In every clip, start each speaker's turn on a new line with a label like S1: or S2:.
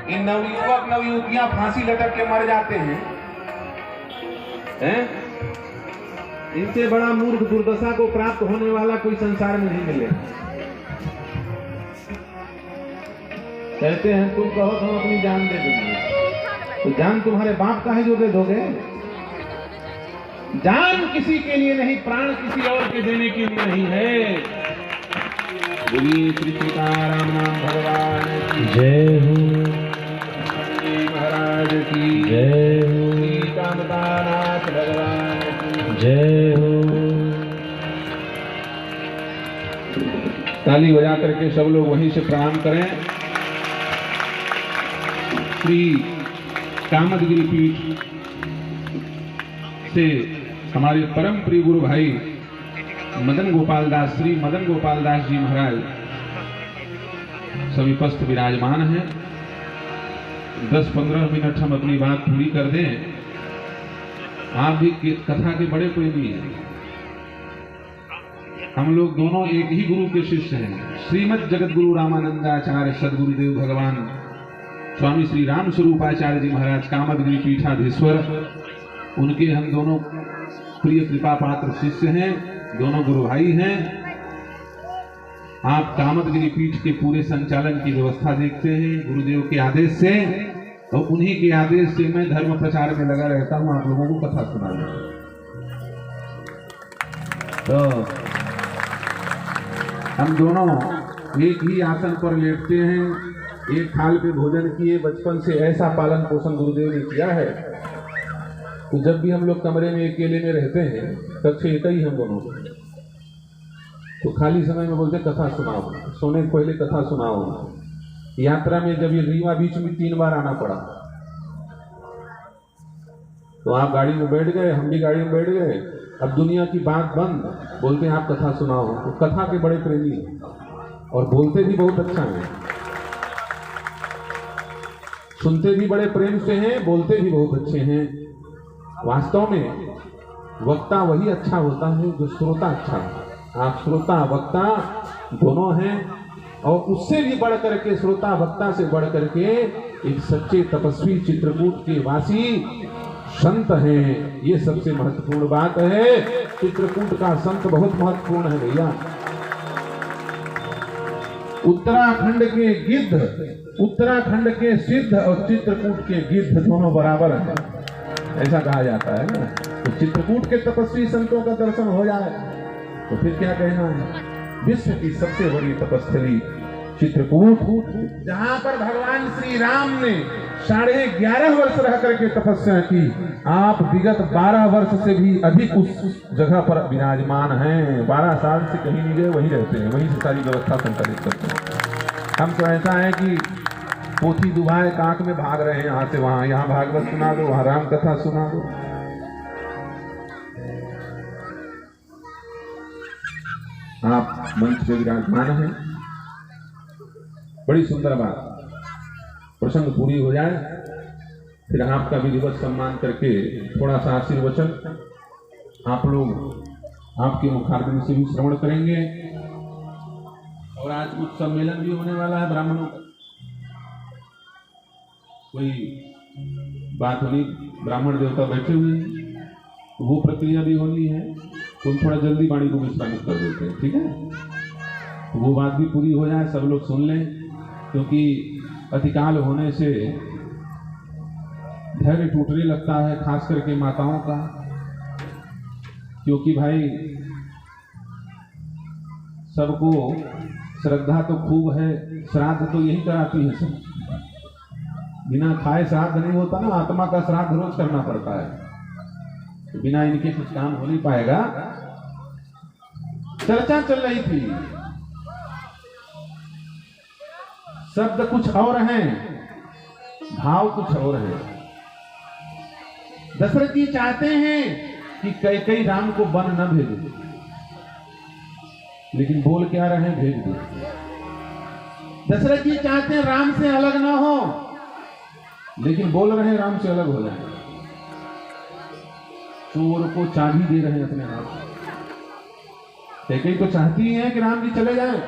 S1: इन नवयुवक नवयुवतियां फांसी लटक के मर जाते हैं, इनसे बड़ा मूर्ख दुर्दशा को प्राप्त होने वाला कोई संसार में नहीं मिले। कहते हैं तुम कहो तो हम अपनी जान दे देंगे, तो जान तुम्हारे बाप का है जो दे दोगे? जान किसी के लिए नहीं, प्राण किसी और के देने के लिए नहीं है। बोलिए श्री सीताराम नाम भगवान की
S2: जय हो,
S1: महाराज की
S2: जय हो,
S1: सीतानाथ भगवान की
S2: जय हो।
S1: ताली बजा करके सब लोग वहीं से प्रणाम करें। श्री कामदगिरी पीठ से हमारे परम प्रिय गुरु भाई मदन गोपाल दास, श्री मदन गोपाल दास जी महाराज सभी उपस्थित विराजमान हैं। 10-15 मिनट हम अपनी बात पूरी कर दें। आप भी कथा के बड़े प्रेमी हैं। हम लोग दोनों एक ही गुरु के शिष्य हैं। श्रीमद जगत गुरु रामानंदाचार्य सदगुरुदेव भगवान स्वामी श्री राम स्वरूपाचार्य जी महाराज कामदगिरी पीठाधीश्वर, उनके हम दोनों प्रिय कृपा पात्र शिष्य हैं, दोनों गुरु भाई हैं। आप कामदगिरी पीठ के पूरे संचालन की व्यवस्था देखते हैं गुरुदेव के आदेश से, और उन्हीं के आदेश से मैं धर्म प्रचार में लगा रहता हूं, आप लोगों को कथा सुनाने। तो हम दोनों एक ही आसन पर लेटते हैं, एक थाल पे भोजन किए। बचपन से ऐसा पालन पोषण गुरुदेव ने किया है, तो जब भी हम लोग कमरे में अकेले में रहते हैं, कक्षा एक ही हम दोनों, तो खाली समय में बोलते कथा सुनाओ, सोने से पहले कथा सुनाओ। यात्रा में जब ये रीवा बीच में 3 बार आना पड़ा, तो आप गाड़ी में बैठ गए, हम भी गाड़ी में बैठ गए। अब दुनिया की बात बंद, बोलते हैं आप कथा सुनाओ। तो कथा के बड़े प्रेमी हैं और बोलते भी बहुत अच्छा हैं, सुनते भी बड़े प्रेम से हैं, बोलते भी बहुत अच्छे हैं। वास्तव में वक्ता वही अच्छा होता है जो श्रोता अच्छा है। आप श्रोता वक्ता दोनों हैं, और उससे भी बढ़ करके, श्रोता वक्ता से बढ़ करके एक सच्चे तपस्वी चित्रकूट के वासी संत हैं। ये सबसे महत्वपूर्ण बात है। चित्रकूट का संत बहुत महत्वपूर्ण है भैया। उत्तराखंड के गिद्ध, उत्तराखंड के सिद्ध और चित्रकूट के गिद्ध दोनों बराबर हैं, ऐसा कहा जाता है ना। तो चित्रकूट के तपस्वी संतों का दर्शन हो जाए तो फिर क्या कहना है। विश्व की सबसे बड़ी तपस्थली चित्रकूट, जहां पर भगवान श्री राम ने 11.5 वर्ष रह करके तपस्या की। आप विगत 12 वर्ष से भी अधिक उस जगह पर विराजमान हैं। 12 साल से कहीं नहीं गए, वहीं रहते हैं, वहीं से सारी व्यवस्था संचालित करते हैं। हम तो ऐसा है कि पोथी दुभाए कांक में भाग रहे हैं, यहाँ से वहां, यहाँ भागवत सुना दो, वहां राम कथा सुना दो। आप मंच पे विराजमान हैं, बड़ी सुंदर बात। प्रसंग पूरी हो जाए, फिर आपका विधिवत सम्मान करके थोड़ा सा आशीर्वचन आप लोग आपके मुखारबिंद से भी श्रवण करेंगे। और आज कुछ सम्मेलन भी होने वाला है ब्राह्मणों का, कोई बात होनी, ब्राह्मण देवता बैठे हुए हैं, तो वो प्रक्रिया भी होनी है। तुम थोड़ा जल्दी वाणी को विश्रामित कर देते हैं, ठीक है? तो वो बात भी पूरी हो जाए, सब लोग सुन लें, क्योंकि अतिकाल होने से धैर्य टूटने लगता है, खास करके माताओं का। क्योंकि भाई सबको श्रद्धा तो खूब है, श्राद्ध तो यही कराती है सब। बिना खाए श्राद्ध नहीं होता ना, आत्मा का श्राद्ध रोज करना पड़ता है, तो बिना इनके कुछ काम हो नहीं पाएगा। चर्चा चल रही थी, शब्द कुछ और हैं, भाव कुछ और है। दशरथ जी चाहते हैं कि कैकेयी राम को वन न भेजे, लेकिन बोल क्या रहे, भेज दे। दशरथ जी चाहते हैं राम से अलग ना हो, लेकिन बोल रहे हैं राम से अलग हो जाए। चोर को चाबी दे रहे हैं अपने हाथ। कैकेयी तो चाहती है कि राम जी चले जाएं,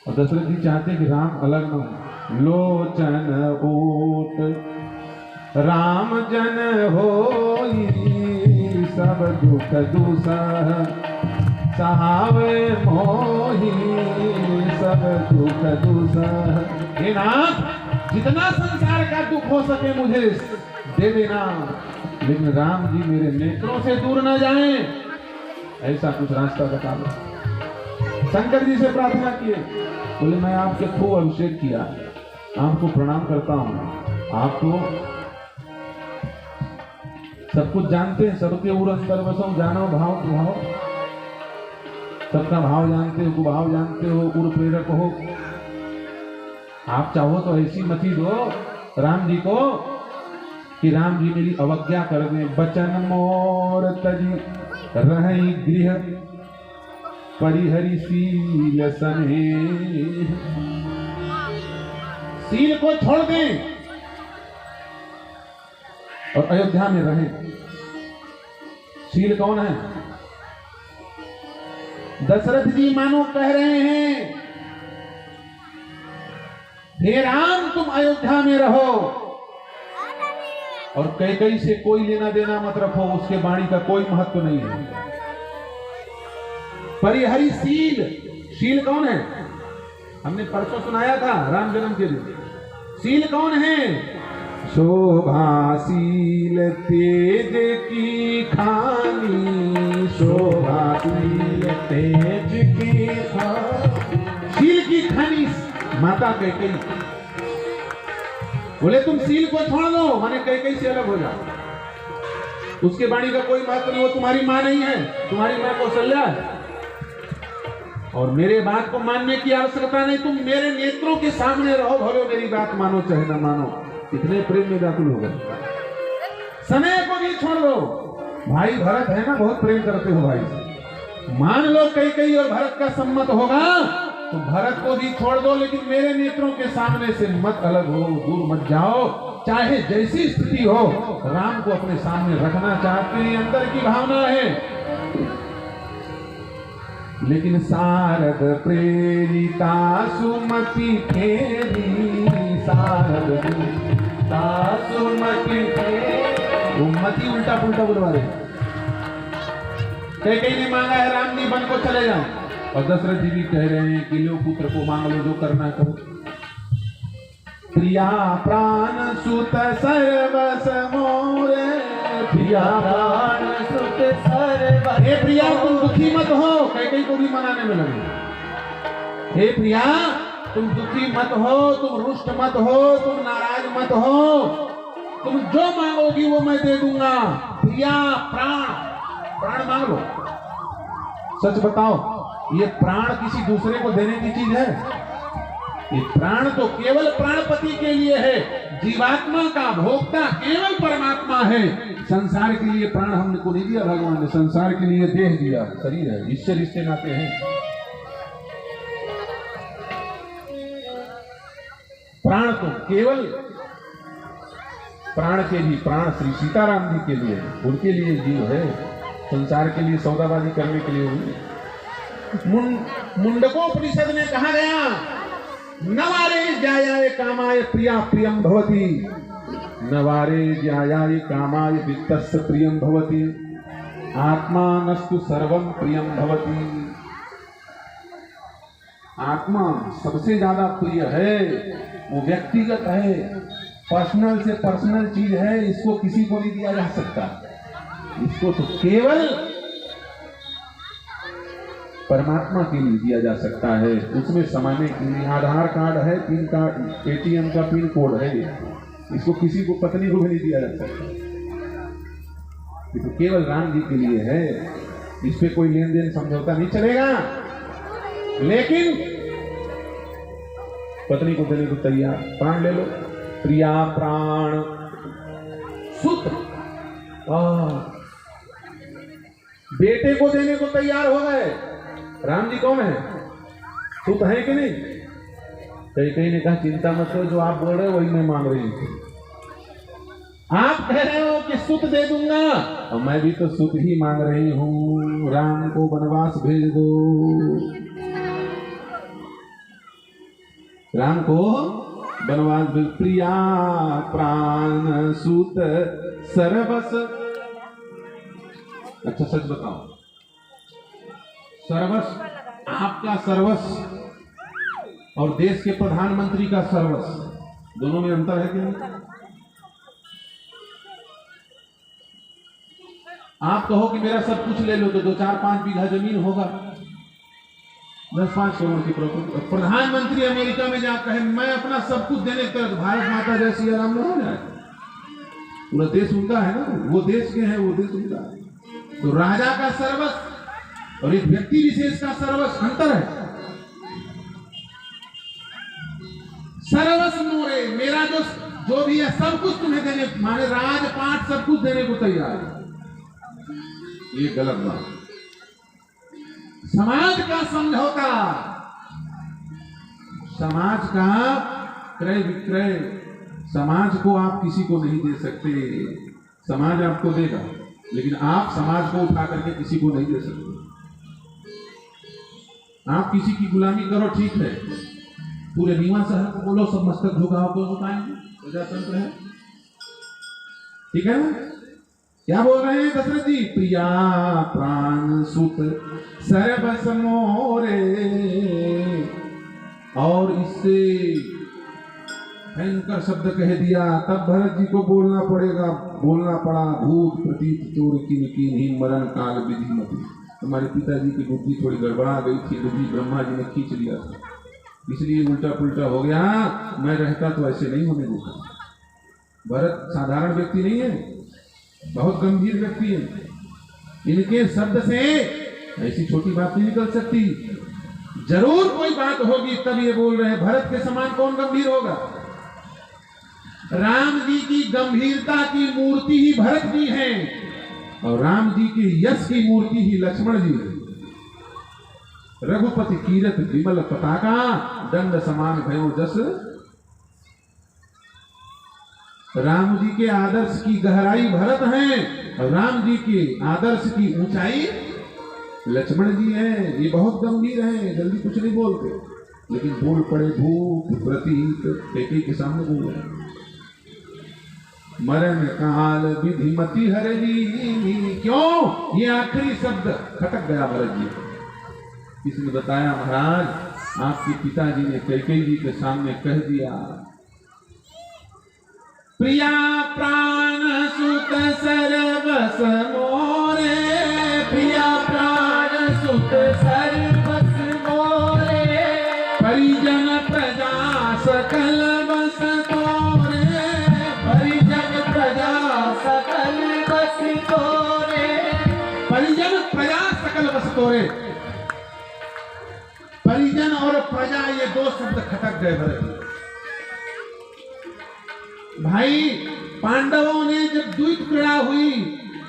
S1: और दशरथ जी चाहते हैं कि राम अलग ना हो। लोचन ऊट राम जन होई, सब दुख दुसह सहावे मोही, सब दुख दुसह। हे नाथ, जितना संसार का दुख हो सके मुझे दे देना, लेकिन राम जी मेरे नेत्रों से दूर न जाएं, ऐसा कुछ रास्ता बता दो। शंकर जी से प्रार्थना किए, बोले मैं आपके खूब अभिषेक किया, आपको प्रणाम करता हूं, आप तो सब कुछ जानते हैं, सबके उरस सर्वसम जानो भाव भाव, सबका भाव जानते हो, कुभाव जानते हो, गुरु प्रेरक हो। आप चाहो तो ऐसी मति दो राम जी को कि राम जी मेरी अवज्ञा कर दे। बचन मोर तजी रहि गृह, परिहरि सील सने। सील को छोड़ दें और अयोध्या में रहें। सील कौन है? दशरथ जी मानो कह रहे हैं, हे राम तुम अयोध्या में रहो और कैकेयी से कोई लेना देना मत रखो, उसके वाणी का कोई महत्व नहीं है। परिहरि सील, सील कौन है? हमने परसों सुनाया था राम जन्म के दिन। सील कौन है? शोभाशील तेज की खानी, शोभाशील तेज की खानी। शील की खानी माता कैकेयी। बोले तुम सील को छोड़ दो, माने कैकेयी से अलग हो जाओ, उसके वाणी का कोई महत्व नहीं, वो तुम्हारी मां नहीं है, तुम्हारी मां कौशल्या है। और मेरे बात को मानने की आवश्यकता नहीं, तुम मेरे नेत्रों के सामने रहो, भले मेरी बात मानो चाहे ना मानो। इतने प्रेम में व्याकुल हो गए। समय को भी छोड़ दो, भाई भरत है ना, बहुत प्रेम करते हो भाई से, मान लो कैकेयी और भरत का सम्मत होगा तो भरत को भी छोड़ दो, लेकिन मेरे नेत्रों के सामने से मत अलग हो, दूर मत जाओ, चाहे जैसी स्थिति हो। राम को अपने सामने रखना चाहते हैं, अंदर की भावना है। लेकिन सारद प्रेरिता सुमति फेरी, सारद प्रेरिता सुमति फेरी। मति उल्टा पुल्टा बुलवा रहे। कैकेयी ने मांगा है राम जी वन को चले जाओ, और दशरथ जी भी कह रहे हैं कि लो पुत्र को मांग लो, जो करना करो। प्रिया प्राण सुत सर्वस मोरे, प्रिया प्राण सुत सर्वस। हे प्रिया तुम दुखी मत हो, कैकेयी को भी मनाने में लगे। हे प्रिया तुम दुखी मत हो, तुम रुष्ट मत हो, तुम नाराज मत हो, तुम जो मांगोगी वो मैं दे दूंगा। प्रिया प्राण, प्राण मांग लो। सच बताओ, ये प्राण किसी दूसरे को देने की चीज है? ये प्राण तो केवल प्राणपति के लिए है, जीवात्मा का भोक्ता केवल परमात्मा है। संसार के लिए प्राण हमको नहीं दिया भगवान ने, संसार के लिए देह दिया, शरीर है, इससे रिश्ते नाते हैं। प्राण तो केवल प्राण के लिए, प्राण श्री सीताराम जी के लिए, उनके लिए जीव है, संसार के लिए सौदाबाजी करने के लिए हुई। मुंडकोपनिषद में कहा गया, नवारे ज्यायाय कामाय प्रिया प्रियम भवति, नवारे ज्यायाय कामाय वित्तस्य प्रियम भवति, आत्मानस्तु सर्वं प्रियम भवति। आत्मा सबसे ज्यादा प्रिय है, वो व्यक्तिगत है, पर्सनल से पर्सनल चीज है, इसको किसी को नहीं दिया जा सकता। इसको तो केवल परमात्मा के लिए दिया जा सकता है। उसमें समाने के लिए आधार कार्ड है, पिन कार्ड, एटीएम का पिन कोड है, इसको किसी को, पत्नी को भी नहीं दिया जा सकता। ये तो केवल राम जी के लिए है, इस पे कोई लेन देन समझौता नहीं चलेगा। लेकिन पत्नी को देने को तैयार, प्राण ले लो। प्रिया प्राण सुत, बेटे को देने को तैयार हो गए। राम जी कौन है? सुत है कि नहीं? कहीं ने कहा चिंता मत करो, जो आप बोल रहे हो वही मैं मांग रही हूं। आप कह रहे हो कि सुत दे दूंगा, और मैं भी तो सुत ही मांग रही हूं। राम को वनवास भेज दो, राम को बनवास प्रिया प्राण सुत सर्वस। अच्छा सच बताओ, सर्वस आपका सर्वस्व और देश के प्रधानमंत्री का सर्वस्व, दोनों में अंतर है कि नहीं? आप कहो कि मेरा सब कुछ ले लो तो 2-4-5 बीघा जमीन होगा, 10-5 करोड़ की प्रॉपर्टी। प्रधानमंत्री अमेरिका में जाकर कहे मैं अपना सब कुछ देने का, भारत माता जय सिया राम हो जाए, पूरा देश उनका है ना, वो देश के हैं, वो देश उनका है। तो राजा का सर्वस्व और एक व्यक्ति विशेष का सर्वस्व अंतर है। सर्वस्व मोरे, मेरा जो भी है सब कुछ तुम्हें देने, माने राजपाट सब कुछ देने को तैयार है, ये गलत बात। समाज का समझौता, समाज का क्रय विक्रय, समाज को आप किसी को नहीं दे सकते, समाज आपको देगा, लेकिन आप समाज को उठा करके किसी को नहीं दे सकते। आप किसी की गुलामी करो ठीक है, पूरे नीवा शहर को बोलो सब मस्तक झुकाओ, क्यों झुकाएंगे? प्रजातंत्र है, ठीक है ना? क्या बोल रहे हैं दशरथ जी? प्रिया प्राण सुत सर्वस मोरे, और इससे भयंकर शब्द कह दिया। तब भरत जी को बोलना पड़ा, भूत प्रतीत चोर की मरण काल विधि मती। हमारे पिताजी की बुद्धि थोड़ी गड़बड़ा गई थी, बुद्धि ब्रह्मा जी ने खींच लिया था, इसलिए उल्टा पुल्टा हो गया। मैं रहता तो ऐसे नहीं होने देता। भरत साधारण व्यक्ति नहीं है, बहुत गंभीर व्यक्ति है। इनके शब्द से ऐसी छोटी बात नहीं निकल सकती, जरूर कोई बात होगी तब ये बोल रहे हैं। भरत के समान कौन गंभीर होगा? राम जी की गंभीरता की मूर्ति ही भरत जी है, और राम जी के यश की मूर्ति ही लक्ष्मण जी है। रघुपति कीरत विमल पताका, दंड समान भयो जस। राम जी के आदर्श की गहराई भरत है, और राम जी के आदर्श की ऊंचाई लक्ष्मण जी है। ये बहुत गंभीर है, जल्दी कुछ नहीं बोलते, लेकिन बोल पड़े भूत प्रतीत, कैकेयी के सामने बोल रहे। मरण काल विधि मति हरे जी, क्यों? ये आखिरी शब्द खटक गया भरत जी। किसने बताया? महाराज आपके पिताजी ने कैकेयी जी के सामने कह दिया, प्रिया प्राण सुत सर्वस मोरे, प्रिया प्राण सुत सर्वस मोरे, परिजन प्रजा सकल बस तोरे, परिजन प्रजा सकल बस तोरे, परिजन प्रजा सकल बस तोरे। परिजन और प्रजा, ये दो शब्द खटक गए भरत। भाई पांडवों ने जब द्वैत क्रीड़ा हुई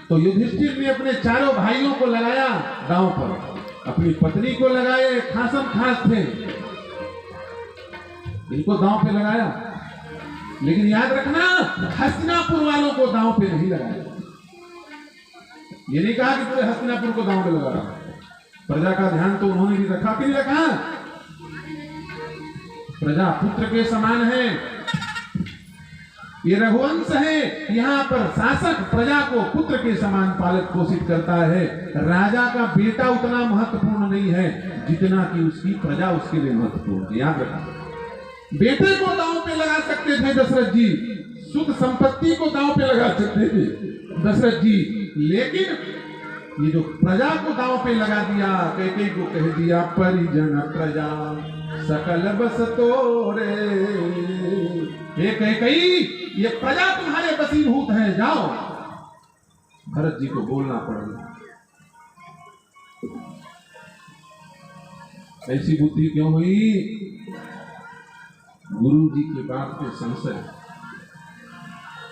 S1: तो युधिष्ठिर ने अपने चारों भाइयों को लगाया दांव पर, अपनी पत्नी को लगाए, खासम खास थे, इनको दांव पे लगाया। लेकिन याद रखना, हस्तिनापुर वालों को दांव पे नहीं लगाया। ये नहीं कहा कि पूरे हस्तिनापुर को दांव पे लगा, प्रजा का ध्यान तो उन्होंने भी रखा कि नहीं रखा? प्रजा पुत्र के समान है, ये रघुवंश है। यहाँ पर शासक प्रजा को पुत्र के समान पालित पोषित करता है। राजा का बेटा उतना महत्वपूर्ण नहीं है जितना कि उसकी प्रजा उसके लिए महत्वपूर्ण है। याद रखना, बेटे को दांव पे लगा सकते थे दशरथ जी, सुख संपत्ति को दांव पे लगा सकते थे दशरथ जी, लेकिन ये जो प्रजा को दांव पे लगा दिया, कैकेयी को कह दिया परिजन प्रजा सकल बस तोरे। ये कैकेयी, ये प्रजा तुम्हारे वशीभूत है, जाओ। भरत जी को बोलना पड़ेगा। ऐसी बुद्धि क्यों हुई? गुरु जी के बात पे संशय,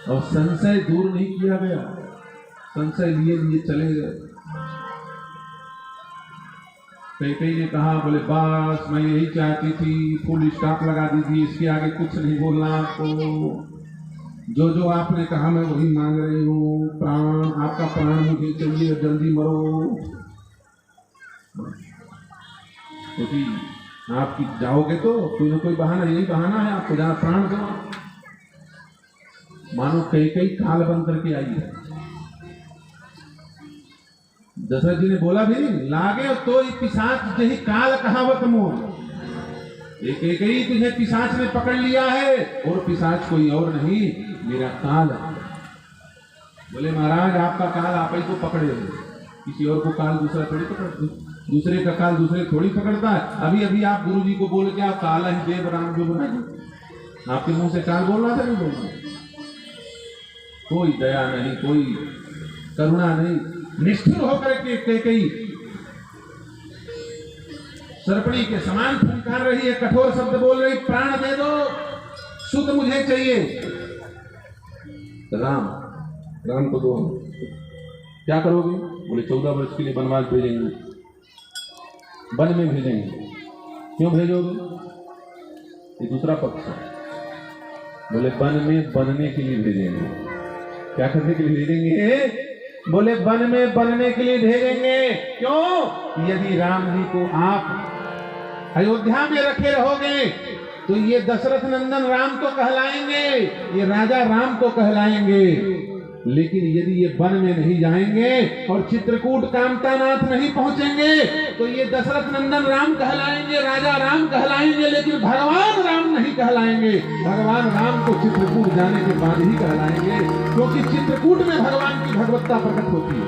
S1: और संशय दूर नहीं किया गया, संशय लिए लिए चले गए। कैकेयी ने कहा, बोले बस मैं यही चाहती थी, फुल स्टॉप लगा दीजिए, इसके आगे कुछ नहीं बोलना आपको। जो जो आपने कहा मैं वही मांग रही हूँ, प्राण, आपका प्राण मुझे चाहिए, जल्दी मरो। क्योंकि आप जाओगे तो कोई ना कोई बहाना, यही बहाना है आपको जहां प्राण दो। मानो कई कई काल बन करके आई है। दशरथ जी ने बोला भी लागे तो पिशाच जही काल कहावत मोह, एक एक ही तुझे पिशाच ने पकड़ लिया है और पिशाच कोई और नहीं मेरा काल है। बोले महाराज आपका काल आप ही को पकड़े हो, किसी और को काल दूसरा थोड़ी पकड़ते, दूसरे का काल दूसरे थोड़ी पकड़ता है। अभी अभी आप गुरु जी को बोल के आप काला ही देव राम जो बना, आपके मुंह से काल बोल रहा था नहीं बोल रहा? कोई दया नहीं, कोई करुणा नहीं, निष्ठुर होकर के कई सर्पणी के समान फुंकार रही है, कठोर शब्द बोल रही, प्राण दे दो, शुद्ध मुझे चाहिए। राम राम को दो, क्या करोगे? बोले 14 वर्ष के लिए वनवास भेजेंगे, वन में भेजेंगे। क्यों भेजोगे? ये दूसरा पक्ष है। बोले वन में बनने के लिए भेजेंगे। क्या करने के लिए भेजेंगे? बोले वन में बनने के लिए भेजेंगे। क्यों? यदि राम जी को आप अयोध्या में रखे रहोगे तो ये दशरथ नंदन राम तो कहलाएंगे, ये राजा राम तो कहलाएंगे, लेकिन यदि ये वन में नहीं जाएंगे और चित्रकूट कामतानाथ नहीं पहुंचेंगे तो ये दशरथ नंदन राम कहलाएंगे, राजा राम कहलाएंगे, लेकिन भगवान राम नहीं कहलाएंगे। भगवान राम को चित्रकूट जाने के बाद ही कहलाएंगे, क्योंकि चित्रकूट में भगवान की भगवत्ता प्रकट होती है।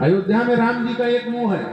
S1: अयोध्या में राम जी का एक मुंह है,